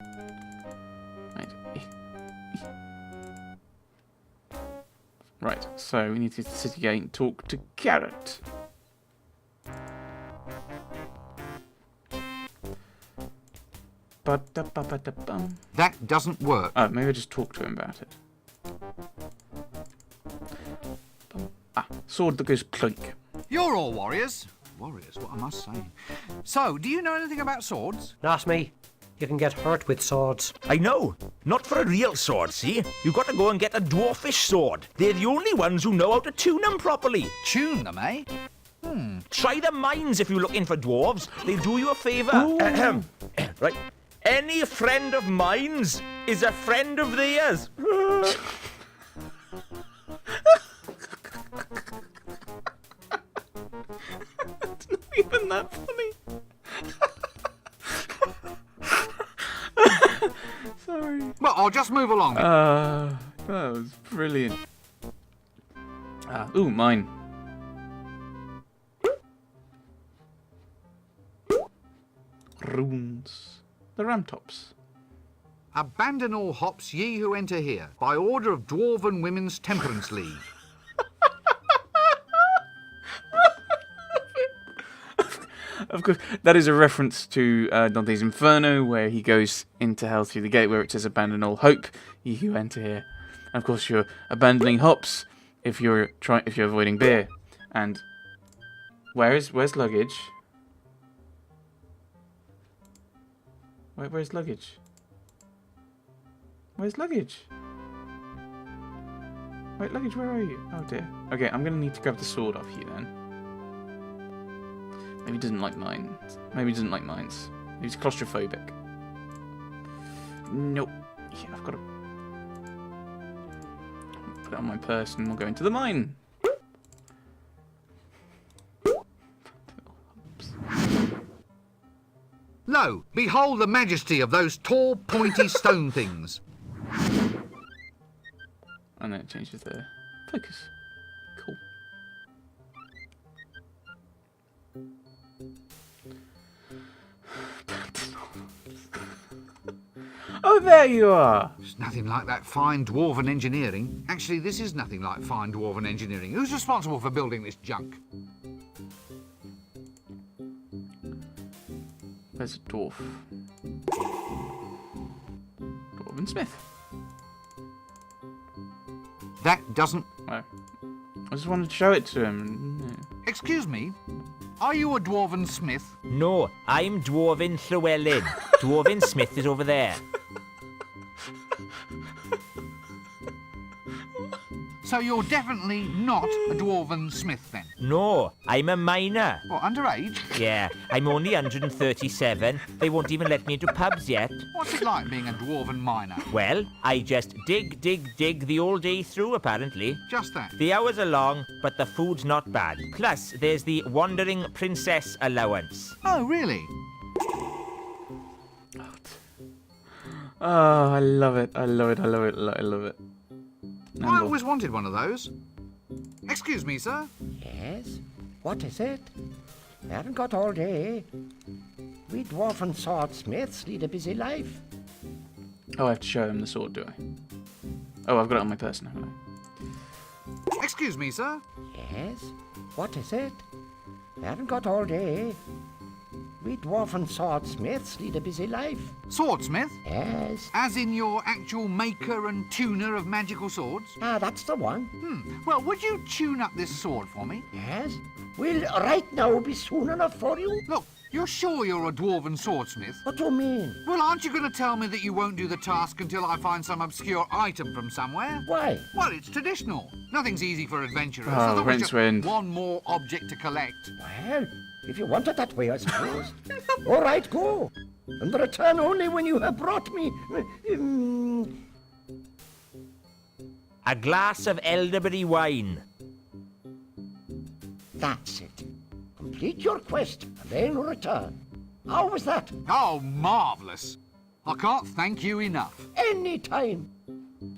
Right. Right, so we need to go to the city gate and talk to Garrett. That doesn't work. Oh, maybe I just talk to him about it. Sword that goes clink. You're all warriors. Warriors, what am I saying? So, do you know anything about swords? Not me. You can get hurt with swords. I know. Not for a real sword, see? You got to go and get a dwarfish sword. They're the only ones who know how to tune them properly. Tune them, eh? Try the mines if you're looking for dwarves. They'll do you a favour. Right. Any friend of mine's is a friend of theirs. It's not even that funny. Sorry. Well, I'll just move along. That was brilliant. Ooh, mine. Runes. The Ramtops. Abandon all hops, ye who enter here, by order of Dwarven Women's Temperance League. Of course, that is a reference to Dante's Inferno, where he goes into hell through the gate, where it says "Abandon all hope, ye who enter here." And of course, you're abandoning hops if you're avoiding beer. And where's luggage? Where's luggage? Where's luggage? Wait, luggage, where are you? Oh dear. Okay, I'm gonna need to grab the sword off you then. Maybe he doesn't like mines. Maybe he doesn't like mines. Maybe he's claustrophobic. Nope. Yeah, I've got to put it on my purse and we'll go into the mine. Lo, behold the majesty of those tall, pointy stone things. And then it changes the focus. Cool. Oh, there you are! It's nothing like that fine dwarven engineering. Actually, this is nothing like fine dwarven engineering. Who's responsible for building this junk? Where's a dwarf? Dwarven Smith. That doesn't... Oh. I just wanted to show it to him. Excuse me, are you a dwarven smith? No, I'm Dwarven Llewellyn. Dwarven Smith is over there. So you're definitely not a dwarven smith then? No, I'm a miner. What, underage? Yeah, I'm only 137. They won't even let me into pubs yet. What's it like being a dwarven miner? Well, I just dig the whole day through, apparently. Just that. The hours are long, but the food's not bad. Plus, there's the Wandering Princess allowance. Oh, really? Oh, I love it. I love it. I love it. I love it. I always wanted one of those. Excuse me, sir. Yes? What is it? I haven't got all day. We dwarven swordsmiths lead a busy life. Oh, I have to show him the sword, do I? Oh, I've got it on my person, haven't I? Excuse me, sir. Yes? What is it? I haven't got all day. We dwarven swordsmiths lead a busy life. Swordsmith? Yes? As in your actual maker and tuner of magical swords? Ah, that's the one. Well, would you tune up this sword for me? Yes? Will right now be soon enough for you? Look, you're sure you're a dwarven swordsmith? What do you mean? Well, aren't you going to tell me that you won't do the task until I find some obscure item from somewhere? Why? Well, it's traditional. Nothing's easy for adventurers. Oh, so there was just Rincewind. one more object to collect. Well, if you want it that way, I suppose. All right, go. And return only when you have brought me... A glass of elderberry wine. That's it. Complete your quest and then return. How was that? Oh, marvellous. I can't thank you enough. Any time.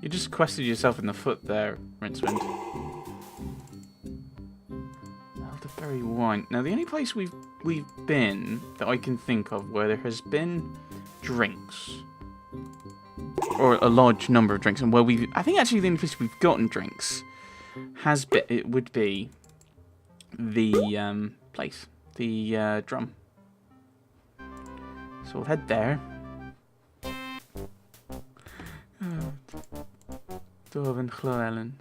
You just quested yourself in the foot there, Rincewind. Elderberry wine. Now, the only place we've been that I can think of where there has been drinks or a large number of drinks, and where I think actually the only place we've gotten drinks it would be the place, the drum. So we'll head there. Dwarven Llywelyn.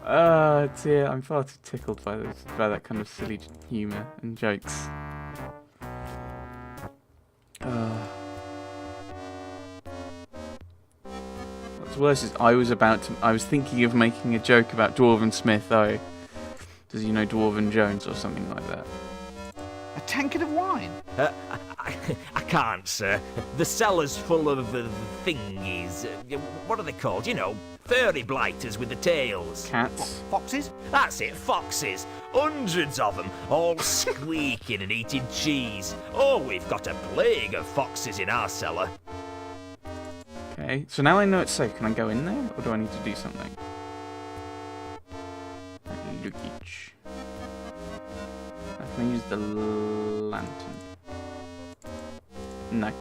Oh dear, I'm far too tickled by that kind of silly humour and jokes. What's worse is I was thinking of making a joke about Dwarven Smith. Oh, does he know Dwarven Jones or something like that? A tankard of wine? I can't, sir. The cellar's full of thingies. What are they called? You know, furry blighters with the tails. Cats? Foxes? That's it, foxes. Hundreds of them, all squeaking and eating cheese. Oh, we've got a plague of foxes in our cellar. Okay, so now I know it's safe. Can I go in there, or do I need to do something? Luggage. Can I use the lantern? No.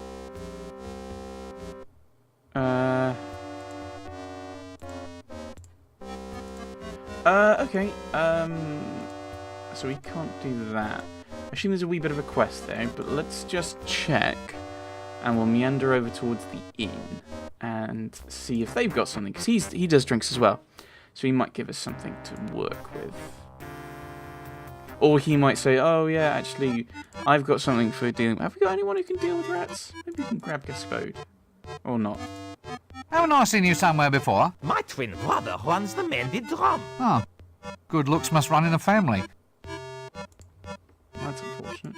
Okay. So we can't do that. I assume there's a wee bit of a quest there, but let's just check, and we'll meander over towards the inn and see if they've got something, because he does drinks as well, so he might give us something to work with. Or he might say, oh yeah, actually, I've got something for dealing with. Have we got anyone who can deal with rats? Maybe we can grab Gaspode. Or not. Haven't I seen you somewhere before? My twin brother runs the mended drum. Oh, good looks must run in a family. That's unfortunate.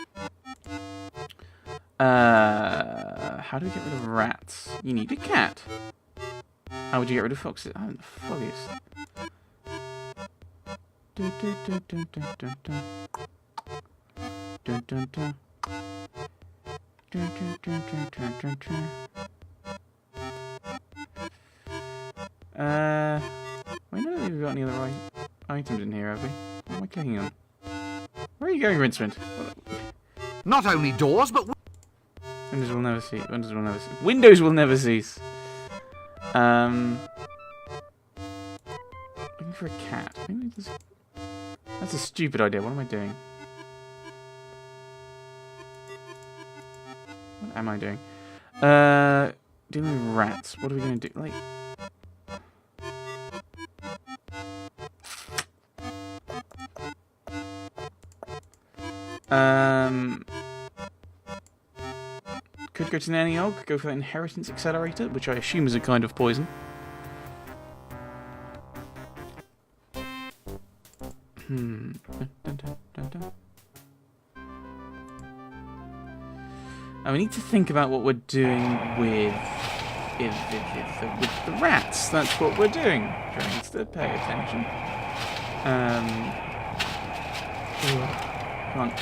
How do we get rid of rats? You need a cat. How would you get rid of foxes? I'm the foggiest. Dun, dun, dun, dun, dun, dun, dun. Dun, dun, dun. Dun, dun, dun, dun, dun, dun, dun. We don't think we've got any other items in here, have we? What am I clicking on? Where are you going, Rinsmond? Not only doors, but... Windows will never cease. Windows will never cease. Windows will never cease. Looking for a cat. Maybe there's... That's a stupid idea. What am I doing? What am I doing? Dealing with rats. What are we going to do? Like... Could go to Nanny Og, go for the Inheritance Accelerator, which I assume is a kind of poison. Dun, dun, dun, dun. And we need to think about what we're doing with the rats. That's what we're doing. Trying to pay attention. Come on.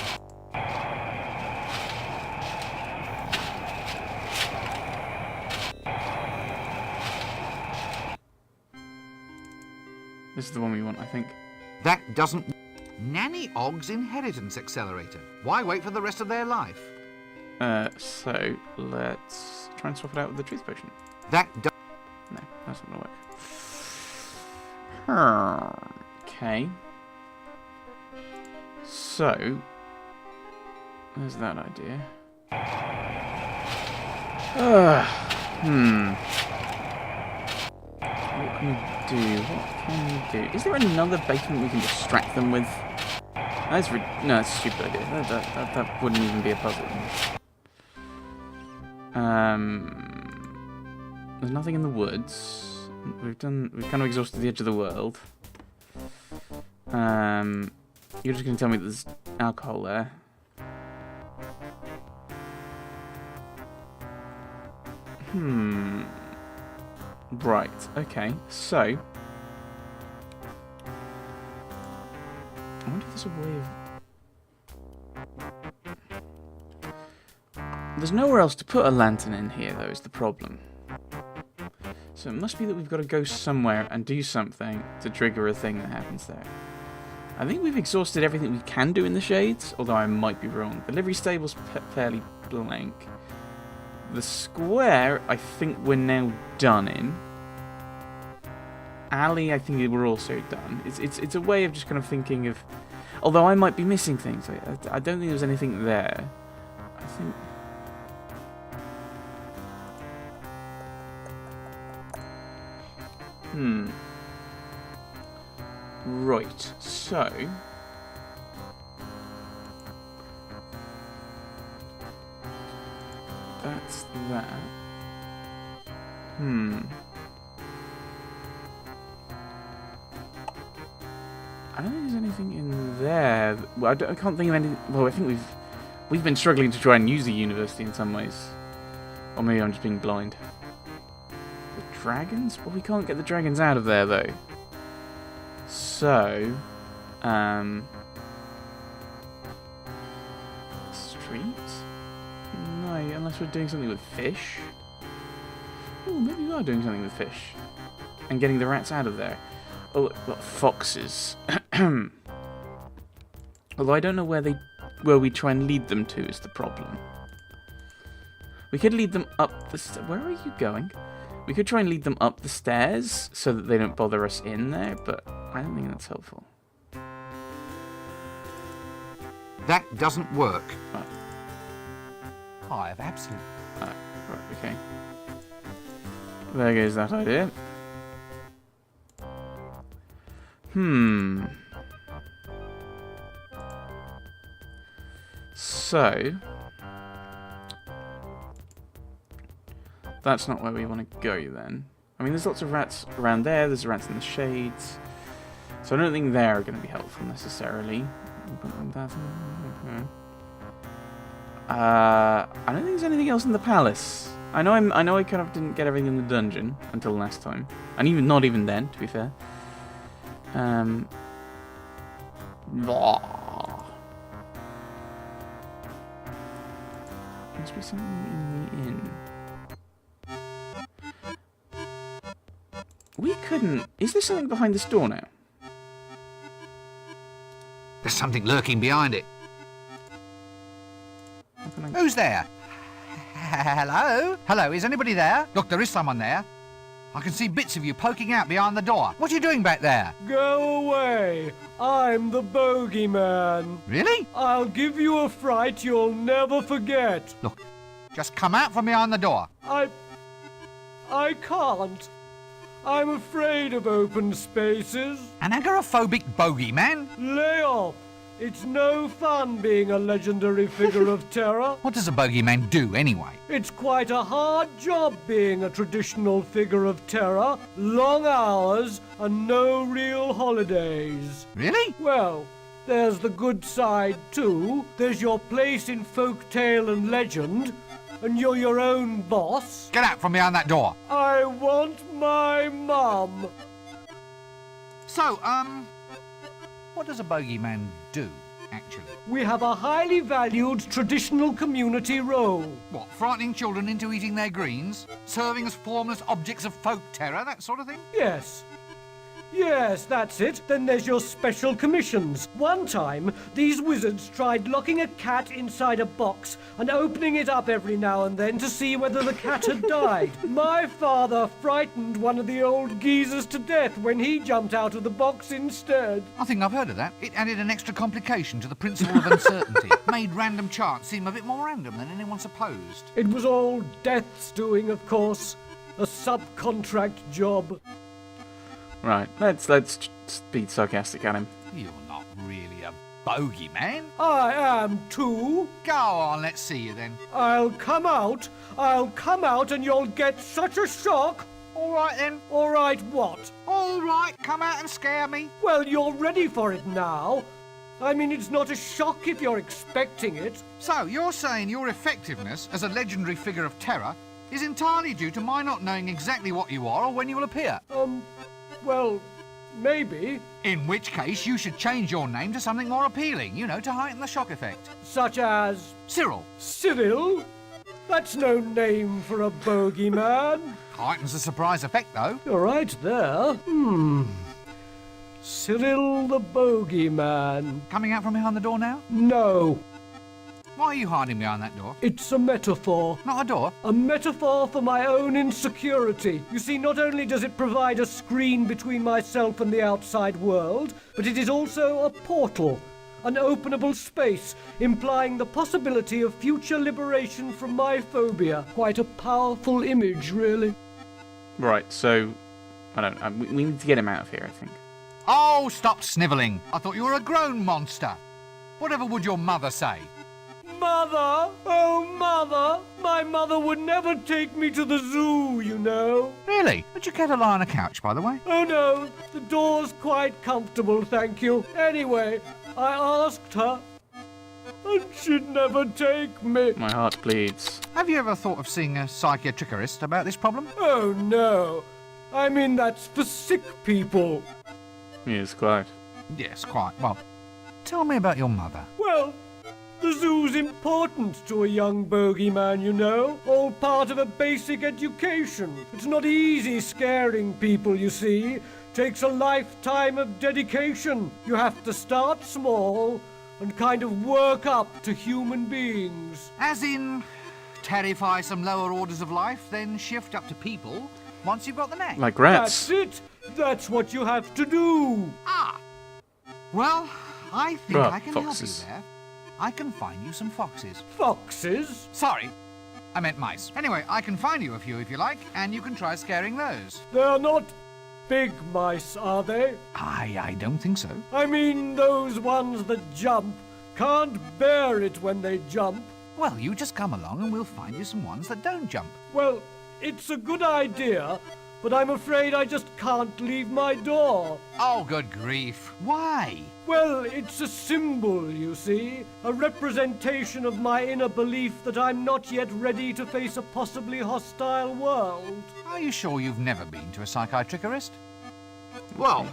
This is the one we want, I think. That doesn't... Nanny Og's Inheritance Accelerator. Why wait for the rest of their life? So, let's try and swap it out with the Truth Potion. That does... No, that's not gonna work. Okay. So, there's that idea. What can we do? What can we do? Is there another basement we can distract them with? No, that's a stupid idea. That wouldn't even be a puzzle. There's nothing in the woods. We've kind of exhausted the edge of the world. You're just going to tell me that there's alcohol there. Right, okay, so... I wonder if there's a way of... There's nowhere else to put a lantern in here, though, is the problem. So it must be that we've got to go somewhere and do something to trigger a thing that happens there. I think we've exhausted everything we can do in the shades, although I might be wrong. The livery stable's fairly blank. The square, I think we're now done in. Alley, I think we're also done. It's a way of just kind of thinking of... Although I might be missing things. I don't think there's anything there. I think... Right, so... That's that. I don't think there's anything in there. Well, I can't think of anything. Well, I think we've been struggling to try and use the university in some ways. Or maybe I'm just being blind. The dragons? Well, we can't get the dragons out of there, though. So... Street? No, unless we're doing something with fish. Oh, maybe we are doing something with fish. And getting the rats out of there. Oh, look, got foxes. Although I don't know where we try and lead them to is the problem. We could lead them up the where are you going? We could try and lead them up the stairs so that they don't bother us in there, but I don't think that's helpful. That doesn't work. Oh. I have absolute. Oh, right, okay. There goes that idea. So... That's not where we want to go, then. I mean, there's lots of rats around there. There's rats in the shades. So I don't think they're going to be helpful, necessarily. I don't think there's anything else in the palace. I know I kind of didn't get everything in the dungeon until last time. And even not even then, to be fair. Must be something in the inn. We couldn't... Is there something behind this door now? There's something lurking behind it. How can I... Who's there? Hello? Hello, is anybody there? Look, there is someone there. I can see bits of you poking out behind the door. What are you doing back there? Go away. I'm the bogeyman. Really? I'll give you a fright you'll never forget. Look, just come out from behind the door. I can't. I'm afraid of open spaces. An agoraphobic bogeyman? Lay off. It's no fun being a legendary figure of terror. What does a bogeyman do, anyway? It's quite a hard job being a traditional figure of terror. Long hours and no real holidays. Really? Well, there's the good side too. There's your place in folk tale and legend, and you're your own boss. Get out from behind that door. I want my mum. So, what does a bogeyman do, actually? We have a highly valued traditional community role. What, frightening children into eating their greens? Serving as formless objects of folk terror, that sort of thing? Yes. Yes, that's it. Then there's your special commissions. One time, these wizards tried locking a cat inside a box and opening it up every now and then to see whether the cat had died. My father frightened one of the old geezers to death when he jumped out of the box instead. I think I've heard of that. It added an extra complication to the principle of uncertainty. Made random chance seem a bit more random than anyone supposed. It was all Death's doing, of course. A subcontract job. Right, let's be sarcastic at him. You're not really a bogeyman. I am too. Go on, let's see you then. I'll come out and you'll get such a shock. All right then. All right, what? All right, come out and scare me. Well, you're ready for it now. I mean, it's not a shock if you're expecting it. So, you're saying your effectiveness as a legendary figure of terror is entirely due to my not knowing exactly what you are or when you will appear? Well, maybe. In which case, you should change your name to something more appealing, you know, to heighten the shock effect. Such as... Cyril. Cyril? That's no name for a bogeyman. Heightens the surprise effect, though. You're right there. Cyril the Bogeyman. Coming out from behind the door now? No, Why are you hiding behind that door? it's a metaphor. Not a door. A metaphor for my own insecurity. You see, not only does it provide a screen between myself and the outside world, but it is also a portal, an openable space, implying the possibility of future liberation from my phobia. Quite a powerful image, really. Right, so I don't. We need to get him out of here, I think. Oh, stop snivelling. I thought you were a grown monster. Whatever would your mother say? Mother! Oh, Mother! My mother would never take me to the zoo, you know. Really? Would you care to lie on a couch, by the way? Oh, no, the door's quite comfortable, thank you. Anyway, I asked her, and she'd never take me. My heart bleeds. Have you ever thought of seeing a psychiatrist about this problem? Oh, no. I mean, that's for sick people. Yes, quite. Yes, quite. Well, tell me about your mother. Well, the zoo's important to a young bogeyman, you know. All part of a basic education. It's not easy scaring people, you see. Takes a lifetime of dedication. You have to start small and kind of work up to human beings. As in, terrify some lower orders of life, then shift up to people once you've got the knack. Like rats. That's it. That's what you have to do. Ah! Well, I think Ah, I can foxes. help you there. I can find you some foxes. Foxes? Sorry, I meant mice. Anyway, I can find you a few if you like, and you can try scaring those. They're not big mice, are they? I don't think so. I mean, those ones that jump can't bear it when they jump. Well, you just come along and we'll find you some ones that don't jump. Well, it's a good idea, but I'm afraid I just can't leave my door. Oh, good grief. Why? Well, it's a symbol, you see. A representation of my inner belief that I'm not yet ready to face a possibly hostile world. Are you sure you've never been to a psychiatrist? Well,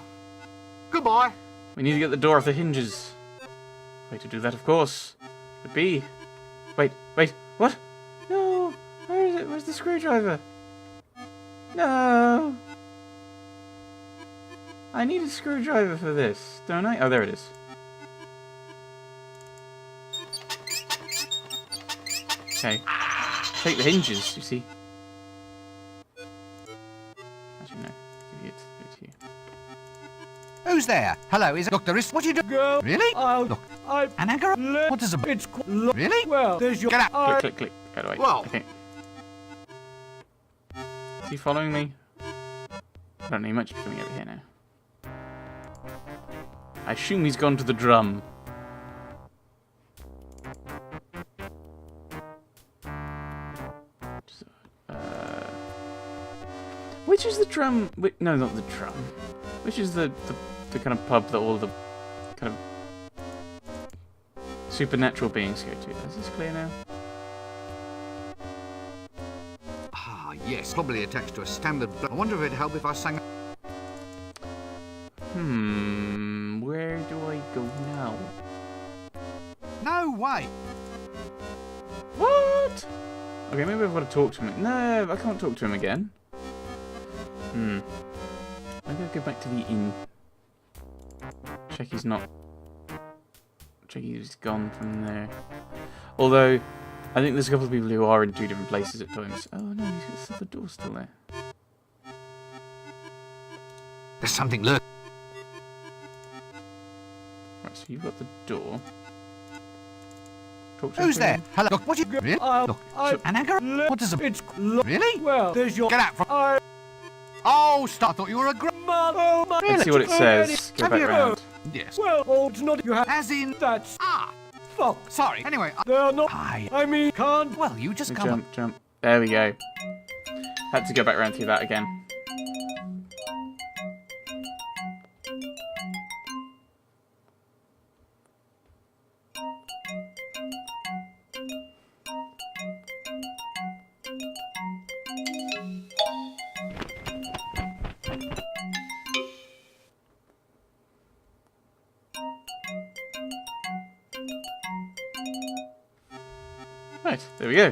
goodbye. We need to get the door off the hinges. Way to do that, of course, would be... Wait, what? No! Where is it? Where's the screwdriver? No! I need a screwdriver for this, don't I? Oh, there it is. Okay. Take the hinges, you see. Actually, no. Give it to you. Who's there? Hello, is it Dr. What do you do? Girl, Really? I'll... Look, I... an anchor? Let... What is a... It's... Really? Well, there's your... Get out. Click, click, click. Go away. Well- Okay. Is he following me? I don't need much coming over here now. I assume he's gone to the drum. Which is the drum? No, not the drum. Which is the kind of pub that all the kind of supernatural beings go to? Is this clear now? Ah, yes, probably attached to a standard... I wonder if it'd help if I sang... Where do I go now? No way. What? Okay, maybe I've got to talk to him. No, I can't talk to him again. Maybe I'll go back to the inn. Check he's not... Check he's gone from there. Although, I think there's a couple of people who are in two different places at times. Oh no, he's got the door still there. There's something lurking. Right, so you've got the door. Talk to him Who's for a there? minute. Hello. Look, what you... Really? Look, an anchor? What is a... It's... Really? Well, there's your... Get out from... I... Oh, stop. I thought you were a... Oh, my... Let's see what it says. Go Have back you- round. Yes. Well, oh, it's not... You have... As in... That's... Ah, Fox. sorry. Anyway, They're not... I mean, can't... Well, you just come... Jump. There we go. Had to go back round through that again. Right, there we go.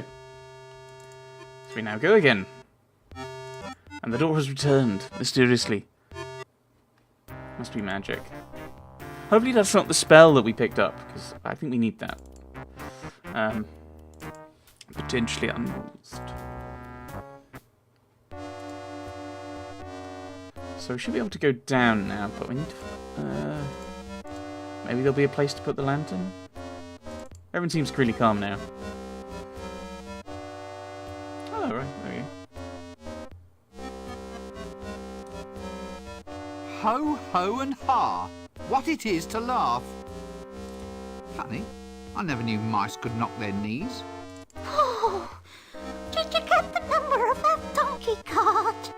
So we now go again. And the door has returned, mysteriously. Must be magic. Hopefully that's not the spell that we picked up, because I think we need that. Potentially unused. So we should be able to go down now, but we need to... maybe there'll be a place to put the lantern? Everyone seems really calm now. Oh, right, there we go. Ho, ho and ha. What it is to laugh. Funny, I never knew mice could knock their knees. Oh, did you get the number of that donkey cart?